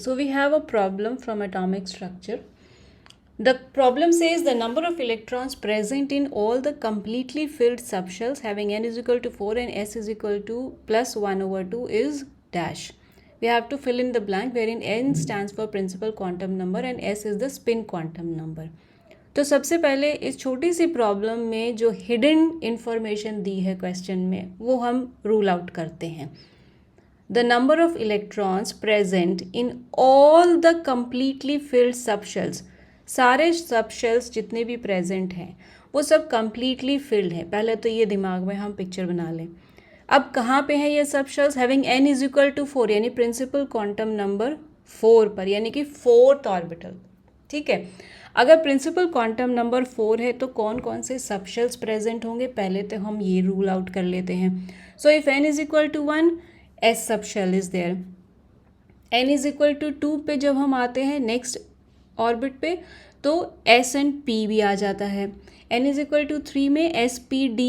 So we have a problem from atomic structure. The problem says the number of electrons present in all the completely filled subshells having n is equal to 4 and s is equal to plus 1 over 2 is dash. We have to fill in the blank wherein n stands for principal quantum number and s is the spin quantum number. तो सबसे पहले इस छोटी सी problem में जो hidden information दी है question में वो हम रूल आउट करते हैं. The number of electrons present in all the completely filled subshells, सारे subshells जितने भी present हैं वो सब completely filled हैं. पहले तो ये दिमाग में हम पिक्चर बना लें. अब कहाँ पे है ये subshells? Having n is equal to 4 यानी principal quantum number 4 पर, यानी कि 4th orbital. ठीक है. अगर प्रिंसिपल क्वांटम नंबर 4 है तो कौन कौन से सबशेल्स प्रेजेंट होंगे पहले तो हम ये रूल आउट कर लेते हैं. So if n is equal to 1 S subshell is there. n is equal to 2 पे जब हम आते हैं नेक्स्ट ऑर्बिट पे तो S एंड P भी आ जाता है. n इज इक्वल टू 3 में S P D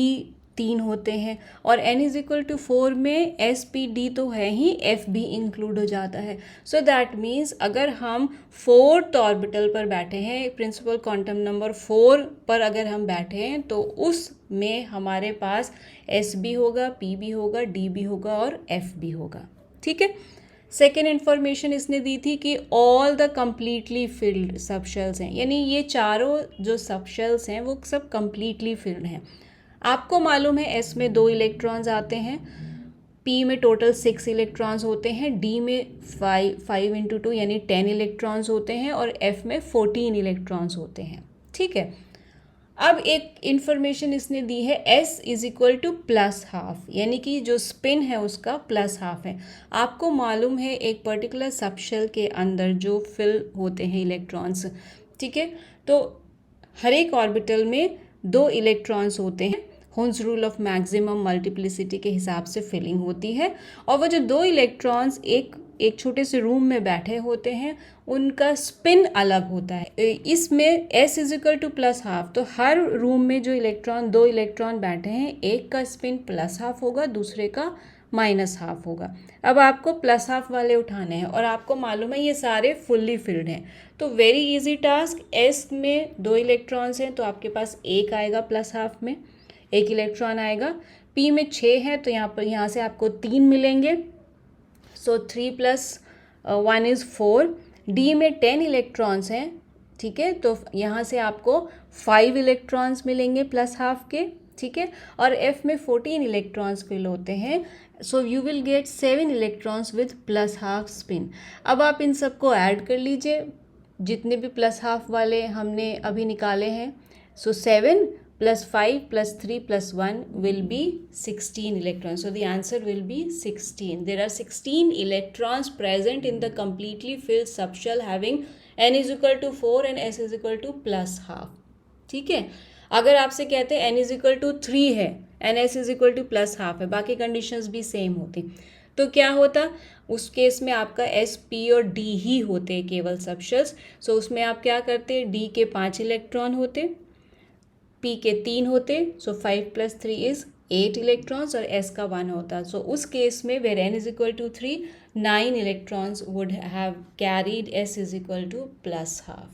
3 होते हैं और n इज इक्वल टू 4 में S P D तो है ही, F भी इंक्लूड हो जाता है. सो दैट मीन्स अगर हम 4th ऑर्बिटल पर बैठे हैं, प्रिंसिपल क्वांटम नंबर 4 पर अगर हम बैठे हैं तो उसमें हमारे पास S भी होगा, P भी होगा, D भी होगा और F भी होगा. ठीक है. सेकेंड इन्फॉर्मेशन इसने दी थी कि all the completely field subshells हैं, यानी ये चारों जो सबशेल्स हैं वो सब कम्प्लीटली फिल्ड हैं. आपको मालूम है S में 2 इलेक्ट्रॉन्स आते हैं, P में टोटल 6 इलेक्ट्रॉन्स होते हैं, D में 5 इंटू 2 यानी 10 इलेक्ट्रॉन्स होते हैं और F में 14 इलेक्ट्रॉन्स होते हैं. ठीक है. अब एक इन्फॉर्मेशन इसने दी है S is equal to plus half, यानी कि जो स्पिन है उसका प्लस हाफ है. आपको मालूम है एक पर्टिकुलर सबशेल के अंदर जो फिल होते हैं इलेक्ट्रॉन्स, ठीक है, तो हर एक ऑर्बिटल में 2 इलेक्ट्रॉन्स होते हैं. होन्स रूल ऑफ मैक्सिमम मल्टीप्लिसिटी के हिसाब से फिलिंग होती है और वो जो 2 इलेक्ट्रॉन्स एक छोटे से रूम में बैठे होते हैं उनका स्पिन अलग होता है. इसमें S is equal to plus half, तो हर रूम में जो 2 इलेक्ट्रॉन बैठे हैं एक का स्पिन प्लस हाफ होगा, दूसरे का माइनस हाफ होगा. अब आपको प्लस हाफ वाले उठाने हैं और आपको मालूम है ये सारे फुल्ली फिल्ड हैं. तो वेरी इजी टास्क. S में 2 इलेक्ट्रॉन्स हैं तो आपके पास एक आएगा प्लस हाफ में, एक इलेक्ट्रॉन आएगा. P में 6 है तो यहाँ से आपको 3 मिलेंगे. सो 3 प्लस 1 इज़ 4. D में 10 इलेक्ट्रॉन्स हैं, ठीक है, तो यहाँ से आपको 5 इलेक्ट्रॉन्स मिलेंगे प्लस हाफ के. ठीक है. और F में 14 इलेक्ट्रॉन्स फिल होते हैं. So you will get 7 electrons with plus half spin. अब आप इन सबको ऐड कर लीजिए जितने भी प्लस हाफ वाले हमने अभी निकाले हैं. सो 7 plus 5 plus 3 plus 1 will be 16 electrons. So the answer will be 16. There are 16 electrons present in the completely filled subshell having n is equal to 4 and s is equal to plus half. ठीक है. अगर आपसे कहते हैं n is equal to 3 है and s is equal to plus half है, बाकी conditions भी सेम होती, तो क्या होता? उस केस में आपका S, P और D ही होते केवल सबशेल्स. सो उसमें आप क्या करते? D के 5 इलेक्ट्रॉन होते, P के 3 होते, सो 5 प्लस 3 इज 8 इलेक्ट्रॉन्स और S का 1 होता. सो उस केस में where n is equal to 3, 9 electrons would have carried S is equal to plus half.